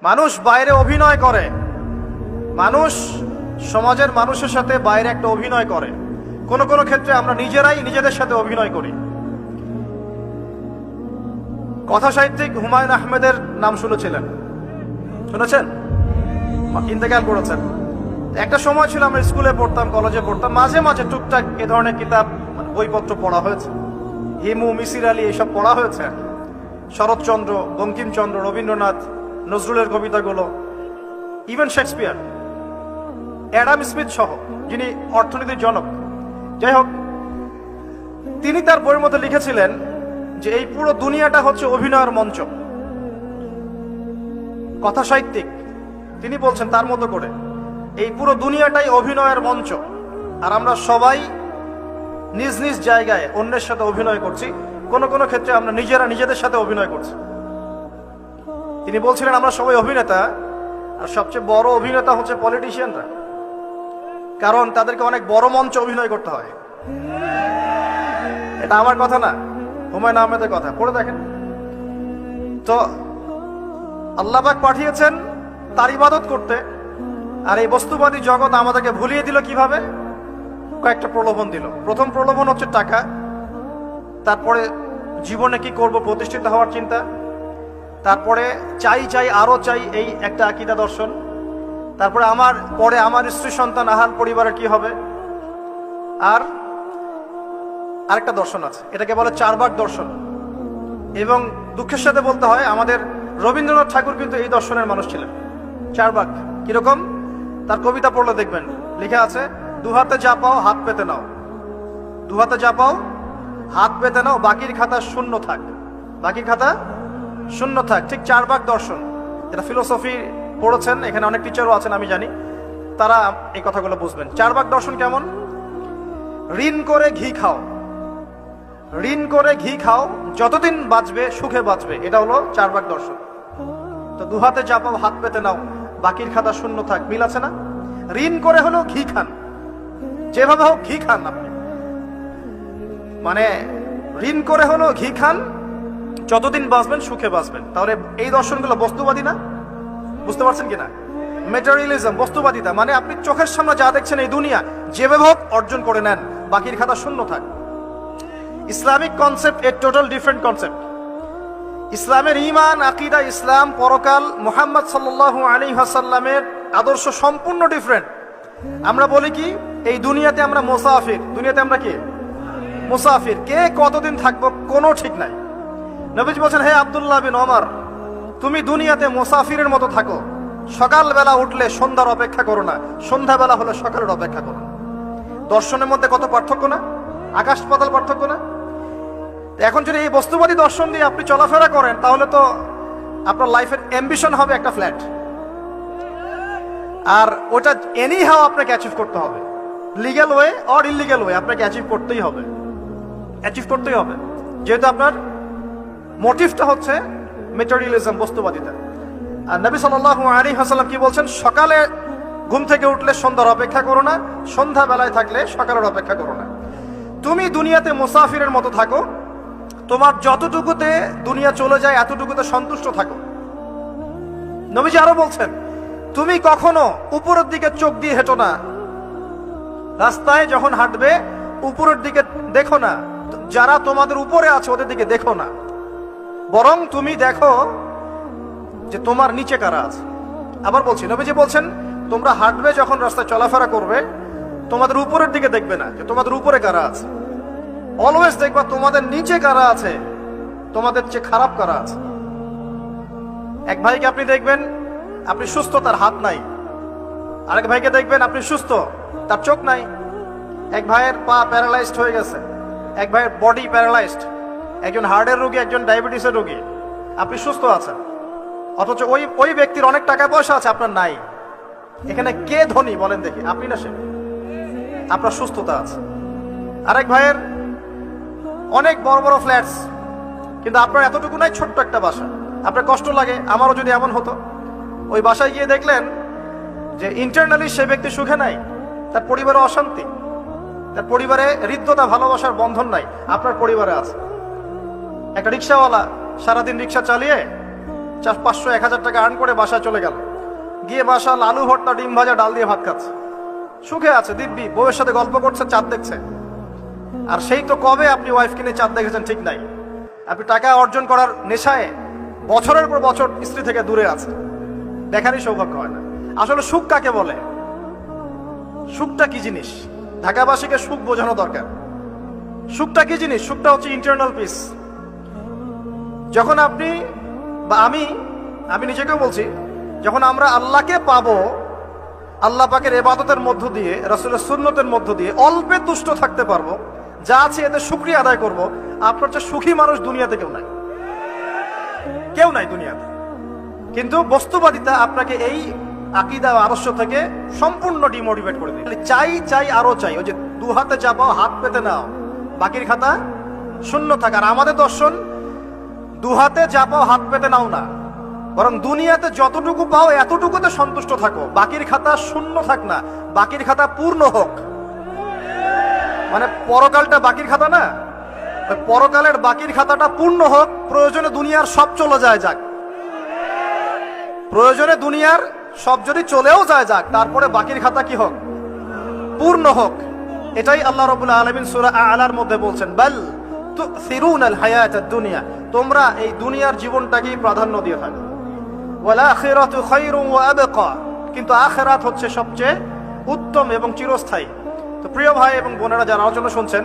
মানুষ বাইরে অভিনয় করে, মানুষ সমাজের মানুষের সাথে বাইরে একটা অভিনয় করে। কোন কোন ক্ষেত্রে আমরা নিজেরাই নিজেদের সাথে অভিনয় করি। কথা সাহিত্যিক হুমায়ুন আহমেদের নাম শুনেছিলেন? শুনেছেন? ইন্তেকাল করেছেন। একটা সময় ছিল আমরা স্কুলে পড়তাম, কলেজে পড়তাম, মাঝে মাঝে টুকটাক এ ধরনের কিতাব বইপত্র পড়া হয়েছে। হিমু, মিসির আলী এইসব পড়া হয়েছে। শরৎচন্দ্র, বঙ্কিমচন্দ্র, রবীন্দ্রনাথ, নজরুলের কবিতাগুলো, ইভেন শেক্সপিয়ার, অ্যাডাম স্মিথ সহ, যিনি অর্থনীতির জনক। যাই হোক, তিনি তার বইয়ের মধ্যে লিখেছিলেন যে এই পুরো দুনিয়াটা হচ্ছে অভিনয়ের মঞ্চ। কথা সাহিত্যিক তিনি বলছেন তার মতো করে এই পুরো দুনিয়াটাই অভিনয়ের মঞ্চ, আর আমরা সবাই নিজ নিজ জায়গায় অন্যের সাথে অভিনয় করছি। কোন কোন ক্ষেত্রে আমরা নিজেরা নিজেদের সাথে অভিনয় করছি। তিনি বলছিলেন আমরা সবাই অভিনেতা, আর সবচেয়ে বড় অভিনেতা হচ্ছে পলিটিশিয়ানরা, কারণ তাদেরকে অনেক বড় মঞ্চে অভিনয় করতে হয়। এটা আমার কথা না, হুমায়ুন আহমেদের কথা, পড়ে দেখেন তো। আল্লাহ পাক পাঠিয়েছেন তার ইবাদত করতে, আর এই বস্তুবাদী জগৎ আমাদেরকে ভুলিয়ে দিল কিভাবে? কয়েকটা প্রলোভন দিল। প্রথম প্রলোভন হচ্ছে টাকা, তারপরে জীবনে কি করব প্রতিষ্ঠিত হওয়ার চিন্তা, তারপরে চাই চাই আরো চাই এই একটা আকীদা দর্শন, তারপরে আমার স্ত্রী সন্তান আহাল পরিবারের কি হবে, আর আরেকটা দর্শন আছে, এটাকে বলে চারবাক দর্শন। এবং দুঃখের সাথে বলতে হয় আমাদের রবীন্দ্রনাথ ঠাকুর কিন্তু এই দর্শনের মানুষ ছিলেন। চারবাক কিরকম? তার কবিতা পড়লে দেখবেন লেখা আছে, দুহাতে যা পাও হাত পেতে নাও, দুহাতে যা পাও হাত পেতে নাও, বাকির খাতা শূন্য থাক, বাকির খাতা শূন্য থাক। ঠিক চারবাক দর্শন, যেটা ফিলোসফি পড়েছেন, এখানে অনেক টিচারও আছেন আমি জানি, তারা এই কথাগুলো বুঝবেন। চারবাক দর্শন কেমন? ঋণ করে ঘি খাও, ঋণ করে ঘি খাও, যতদিন বাঁচবে সুখে বাঁচবে, এটা হলো চারবাক দর্শন। তো দুহাতে যা পাও হাত পেতে নাও, বাকির খাতা শূন্য থাক, মিল আছে না? ঋণ করে হলো ঘি খান, যেভাবে হোক ঘি খান আপনি, মানে ঋণ করে হলো ঘি খান, যতদিন বাঁচবেন সুখে বাঁচবেন। তাহলে এই দর্শনগুলো বস্তুবাদী না? বুঝতে পারছেন কিনা? ম্যাটেরিয়ালিজম, বস্তুবাদিতা, মানে আপনি চোখের সামনে যা দেখছেন এই দুনিয়া, যেভাবে হোক অর্জন করে নেন, বাকির খাতা শূন্য থাক। ইসলামিক কনসেপ্ট এ টোটাল ডিফারেন্ট কনসেপ্ট। ইসলামের ঈমান, আকীদা, ইসলাম, পরকাল, মুহাম্মদ সাল্লাল্লাহু আলাইহি ওয়াসাল্লামের আদর্শ সম্পূর্ণ ডিফারেন্ট। আমরা বলি কি, এই দুনিয়াতে আমরা মুসাফির, দুনিয়াতে আমরা কি মুসাফির, কে কতদিন থাকবো কোনো ঠিক নাই। নবীজি বলছেন, হে আব্দুল্লাহ বিন ওমর, তুমি দুনিয়াতে মুসাফিরের মতো থাকো, সকালবেলা উঠলে সন্ধ্যার অপেক্ষা করো না, সন্ধ্যাবেলা হলে সকালের অপেক্ষা করো। দর্শনের মধ্যে কত পার্থক্য না, আকাশ পাতাল পার্থক্য না? এখন যদি এই বস্তুবাদী দর্শন দিয়ে আপনি চলাফেরা করেন, তাহলে তো আপনার লাইফের অ্যাম্বিশন হবে একটা ফ্ল্যাট, আর ওটা এনি হাও আপনাকে অ্যাচিভ করতে হবে, legal way or illegal way, আপনাকে অ্যাচিভ করতেই হবে, অ্যাচিভ করতেই হবে, যেহেতু আপনার মোটিভটা হচ্ছে ম্যাটেরিয়ালিজম, বস্তুবাদিতা। আর নবী সাল্লাল্লাহু আলাইহি ওয়াসাল্লাম কি বলছেন? সকালে ঘুম থেকে উঠলে সন্ধ্যার অপেক্ষা করো না, সন্ধ্যা বেলায় থাকলে সকালের অপেক্ষা করো না। তুমি দুনিয়াতে মুসাফিরের মতো থাকো, তোমার যতটুকুতে দুনিয়া চলে যায় এতটুকুতে সন্তুষ্ট থাকো। নবীজি আরো বলছেন, তুমি কখনো উপরের দিকে চোখ দিয়ে হেঁটো না, রাস্তায় যখন হাঁটবে উপরের দিকে দেখো না, যারা তোমাদের উপরে আছে ওদের দিকে দেখো না, বরং তুমি দেখো যে তোমার নিচে কারা আছে। আবার বলছি, নবীজি বলছেন, তোমরা হাঁটবে যখন রাস্তায় চলাফেরা করবে, তোমাদের উপরের দিকে দেখবে না যে তোমাদের উপরে কারা আছে, অলওয়েজ দেখবা তোমাদের নিচে কারা আছে, তোমাদের চেয়ে খারাপ কারা আছে। এক ভাইকে আপনি দেখবেন আপনি সুস্থ, তার হাত নাই। আরেক ভাইকে দেখবেন আপনি সুস্থ, তার চোখ নাই। এক ভাইয়ের পা প্যারালাইজড হয়ে গেছে, এক ভাইয়ের বডি প্যারালাইজড, একজন হার্টের রোগী, একজন ডায়াবেটিসের রোগী, আপনি সুস্থ আছেন, অথচ ওই ব্যক্তির অনেক টাকা পয়সা আছে, আপনার নাই। এখানে কে ধনী বলেন দেখি, আপনি না সে? আপনার সুস্থতা আছে। আরেক ভাইয়ের অনেক বড় বড় ফ্ল্যাটস, কিন্তু আপনার এতটুকু নাই, ছোট্ট একটা বাসা। আপনার কষ্ট লাগে, আমারও যদি এমন হতো। ওই বাসায় গিয়ে দেখলেন যে ইন্টারনালি সে ব্যক্তি সুখে নাই, তার পরিবারে অশান্তি, তার পরিবারে হৃদ্যতা, ভালোবাসার বন্ধন নাই। আপনার পরিবারে আছে একটা রিক্সাওয়ালা, সারাদিন রিক্সা চালিয়ে 500-1000 টাকা আর্ন করে বাসায় চলে গেল, গিয়ে বাসা আলু ভর্তা, ডিম ভাজা, ডাল দিয়ে ভাত খাচ্ছে, সুখে আছে দিব্যি, বউয়ের সাথে গল্প করছে, চাঁদ দেখছে। আর সেই তো কবে আপনি ওয়াইফ কিনে চাঁদ দেখেছেন ঠিক নাই। আপনি টাকা অর্জন করার নেশায় বছরের পর বছর স্ত্রী থেকে দূরে আছে, দেখারই সৌভাগ্য হয় না। আসলে সুখ কাকে বলে, সুখটা কি জিনিস, ঢাকাবাসীকে সুখ বোঝানো দরকার। সুখটা কি জিনিস? সুখটা হচ্ছে ইন্টারনাল পিস। যখন আপনি বা আমি নিজেকেও বলছি, যখন আমরা আল্লাহকে পাবো, আল্লাহ পাকের ইবাদতের মধ্য দিয়ে, রাসূলের সুন্নতের মধ্য দিয়ে অল্পে তুষ্ট থাকতে পারবো, যা আছে এতে শুকরিয়া আদায় করব, আপনার চেয়ে সুখী মানুষ দুনিয়াতে কেউ নাই, কেউ নাই দুনিয়াতে। কিন্তু বস্তুবাদিতা আপনাকে এই আকীদা ও আদর্শ থেকে সম্পূর্ণ ডিমোটিভেট করে দেয়। চাই চাই আরো চাই, ওই যে দু হাতে চাপাও হাত পেতে নাও, বাকির খাতা শূন্য থাকার। আমাদের দর্শন দু হাতে চাপাও হাত পেতে নাও না, বরং দুনিয়াতে যতটুকু পাও এতটুকুতে সন্তুষ্ট থাকো, বাকির খাতা শূন্য থাক না, বাকির খাতা পূর্ণ হোক। মানে পরকালটা বাকির খাতা না, পরকালের বাকির খাতাটা পূর্ণ হোক। প্রয়োজনে দুনিয়ার সব চলে যায় যাক, প্রয়োজনে দুনিয়ার সব যদি চলেও যায় যাক, তারপরে বাকির খাতা কি হোক? পূর্ণ হোক। এটাই আল্লাহ রাব্বুল আলামিন সূরা আ'লার মধ্যে বলছেন, বাল তুসিরুনাল হায়াতাদ দুনিয়া, তোমরা এই দুনিয়ার জীবনটাকেই প্রাধান্য দিয়ে থাকো। ওয়াল আখিরাতু খায়রুন ওয়া আবকা, কিন্তু আখিরাত হচ্ছে সবচেয়ে উত্তম এবং চিরস্থায়ী। তো প্রিয় ভাই এবং বোনেরা যারা আলোচনা শুনছেন,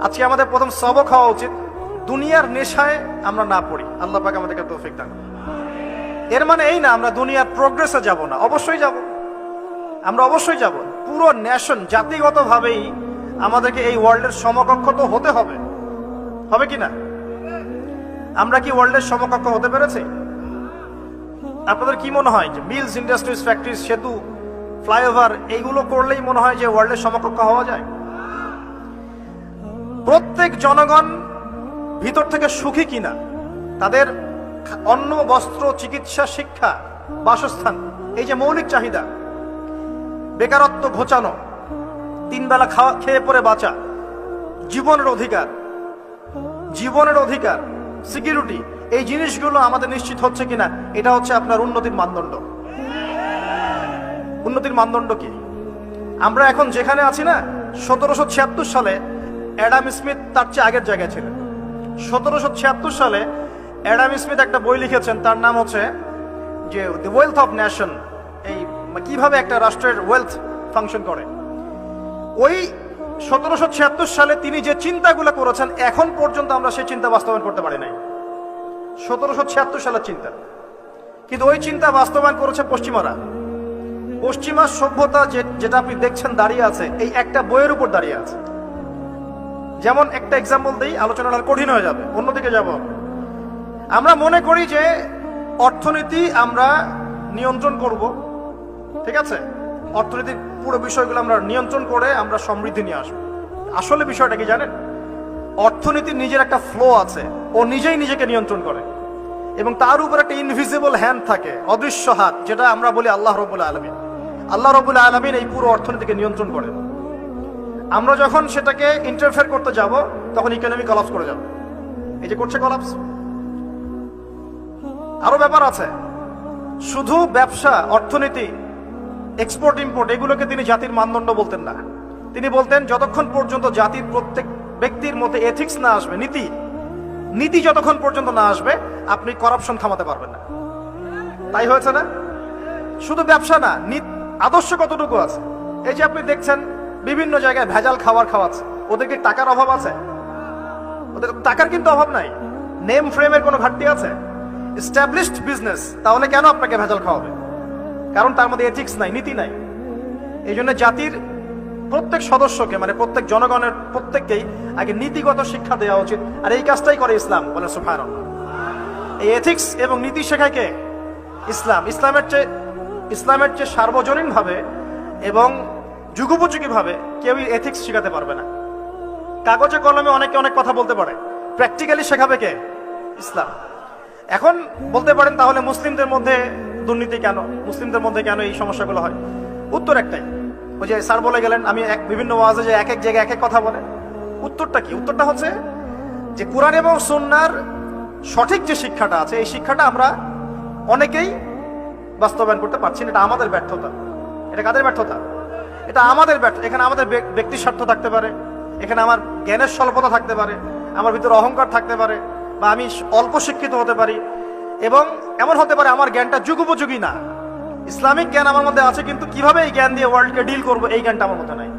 আজকে আমাদের প্রথম সবক হওয়া উচিত দুনিয়ার নেশায় আমরা না পড়ি। আল্লাহ পাক আমাদেরকে তৌফিক দান। এর মানে এই না আমরা দুনিয়ার প্রোগ্রেসে যাব না, অবশ্যই যাব, আমরা অবশ্যই যাব। পুরো নেশন জাতিগতভাবেই আমাদেরকে এই ওয়ার্ল্ডের সমকক্ষ তো হতে হবে, হবে কি না? আমরা কি ওয়ার্ল্ডের সমকক্ষ হতে পেরেছি? আপনাদের কি মনে হয় যে মিলস, ইন্ডাস্ট্রিজ, ফ্যাক্টরিজ, সেতু, ফ্লাইওভার এইগুলো করলেই মনে হয় যে ওয়ার্ল্ডের সমকক্ষ হওয়া যায়? প্রত্যেক জনগণ ভিতর থেকে সুখী কিনা, তাদের অন্ন, বস্ত্র, চিকিৎসা, শিক্ষা, বাসস্থান, এই যে মৌলিক চাহিদা, বেকারত্ব ঘোচানো, 3 বেলা খেয়ে পরে বাঁচা, জীবনের অধিকার, সিকিউরিটি, এই জিনিসগুলো আমাদের নিশ্চিত হচ্ছে কিনা, এটা হচ্ছে আপনার উন্নতির মানদণ্ড। উন্নতির মানদণ্ড কি? আমরা এখন যেখানে আছি না, 1776 সালে অ্যাডাম স্মিথ তার চেয়ে আগের জায়গায় ছিলেন। 1776 সালে অ্যাডাম স্মিথ একটা বই লিখেছেন, তার নাম হচ্ছে যে দ্য ওয়েলথ অফ নেশন, এই কিভাবে একটা রাষ্ট্রের ওয়েলথ ফাংশন করে। ওই 1776 সালে তিনি যে চিন্তাগুলো করেছেন, এখন পর্যন্ত আমরা সেই চিন্তা বাস্তবায়ন করতে পারি নাই। 1776 সালের চিন্তা, কিন্তু ওই চিন্তা বাস্তবায়ন করেছে পশ্চিমারা। পশ্চিমা সভ্যতা যেটা আপনি দেখছেন দাঁড়িয়ে আছে, এই একটা বইয়ের উপর দাঁড়িয়ে আছে। যেমন একটা এক্সাম্পল দিই, আলোচনাটা কঠিন হয়ে যাবে, অন্যদিকে যাব। আমরা মনে করি যে অর্থনীতি আমরা নিয়ন্ত্রণ করব, ঠিক আছে, অর্থনীতির পুরো বিষয়গুলো আমরা নিয়ন্ত্রণ করে আমরা সমৃদ্ধি নিয়ে আসবো। আসলে বিষয়টা কি জানেন? অর্থনীতির নিজের একটা ফ্লো আছে, ও নিজেই নিজেকে নিয়ন্ত্রণ করে, এবং তার উপর একটা ইনভিজিবল হ্যান্ড থাকে, অদৃশ্য হাত, যেটা আমরা বলি আল্লাহ রাব্বুল আলামিন। আল্লাহ রাব্বুল আলামিন এই পুরো অর্থনীতিকে নিয়ন্ত্রণ করেন। আমরা যখন সেটাকে ইন্টারফেয়ার করতে যাব, তখন ইকোনমি কলাপস করে যাবে। এই যে করছে কলাপস। আরো ব্যাপার আছে, শুধু ব্যবসা, অর্থনীতি, এক্সপোর্ট ইম্পোর্ট, এগুলোকে তিনি জাতির মানদণ্ড বলতেন না। তিনি বলতেন যতক্ষণ পর্যন্ত জাতির প্রত্যেক ব্যক্তির মধ্যে এথিক্স না আসবে, নীতি যতক্ষণ পর্যন্ত না আসবে, আপনি করাপশন থামাতে পারবেন না। তাই হয়েছে না? শুধু ব্যবসা না, আদর্শ কতটুকু আছে? এই যে আপনি দেখছেন বিভিন্ন জায়গায় ভেজাল খাবার খাওয়াচ্ছে, ওদের কি টাকার অভাব আছে? ওদের টাকার কিন্তু অভাব নাই। নেম ফ্রেমের কোনো ঘাটতি আছে? এস্টাবলিশড বিজনেস, তাহলে কেন আপনাকে ভেজাল খাওয়াবে? কারণ তার মধ্যে এথিক্স নাই, নীতি নাই। এই জন্য জাতির প্রত্যেক সদস্যকে, মানে প্রত্যেক জনগণের প্রত্যেককেই আগে নীতিগত শিক্ষা দেওয়া উচিত। আর এই কাজটাই করে ইসলাম, বলে সুবহানাল্লাহ। এই এথিক্স এবং নীতি শেখায় কে? ইসলাম। ইসলামের চেয়ে সার্বজনীন ভাবে এবং যুগোপযোগী ভাবে কেউই এথিক্স শেখাতে পারবে না। কাগজে কলমে অনেকে অনেক কথা বলতে পারে, প্র্যাকটিক্যালি শেখাবে কে? ইসলাম। এখন বলতে পারেন তাহলে মুসলিমদের মধ্যে দুর্নীতি কেন, মুসলিমদের মধ্যে কেন এই সমস্যাগুলো হয়? উত্তর একটাই, ওই যে স্যার বলে গেলেন, আমি বিভিন্ন ওয়াজে যে এক এক জায়গায় এক এক কথা বলে। উত্তরটা কি? উত্তরটা হচ্ছে যে কোরআন এবং সুন্নাহর সঠিক যে শিক্ষাটা আছে, এই শিক্ষাটা আমরা অনেকেই বাস্তবায়ন করতে পারছি না। এটা আমাদের ব্যর্থতা। এটা কাদের ব্যর্থতা? এটা আমাদের ব্যর্থ। এখানে আমাদের ব্যক্তি স্বার্থ থাকতে পারে, এখানে আমার জ্ঞানের স্বল্পতা থাকতে পারে, আমার ভিতরে অহংকার থাকতে পারে, বা আমি অল্প শিক্ষিত হতে পারি, এবং এমন হতে পারে আমার জ্ঞানটা যুগোপযোগী না। ইসলামিক জ্ঞান আমার মধ্যে আছে, কিন্তু কিভাবে এই জ্ঞান দিয়ে ওয়ার্ল্ডকে ডিল করবো এই জ্ঞানটা আমার মধ্যে নাই।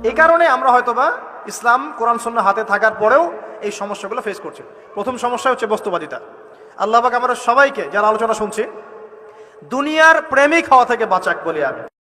এই কারণে আমরা হয়তোবা ইসলাম কোরআন সুন্নাহ হাতে থাকার পরেও এই সমস্যাগুলো ফেস করছি। প্রথম সমস্যা হচ্ছে বস্তুবাদিতা। আল্লাহ পাক আমরা সবাইকে যারা আলোচনা শুনছি দুনিয়ার প্রেমিক হওয়া থেকে বাঁচাক বলি আমি।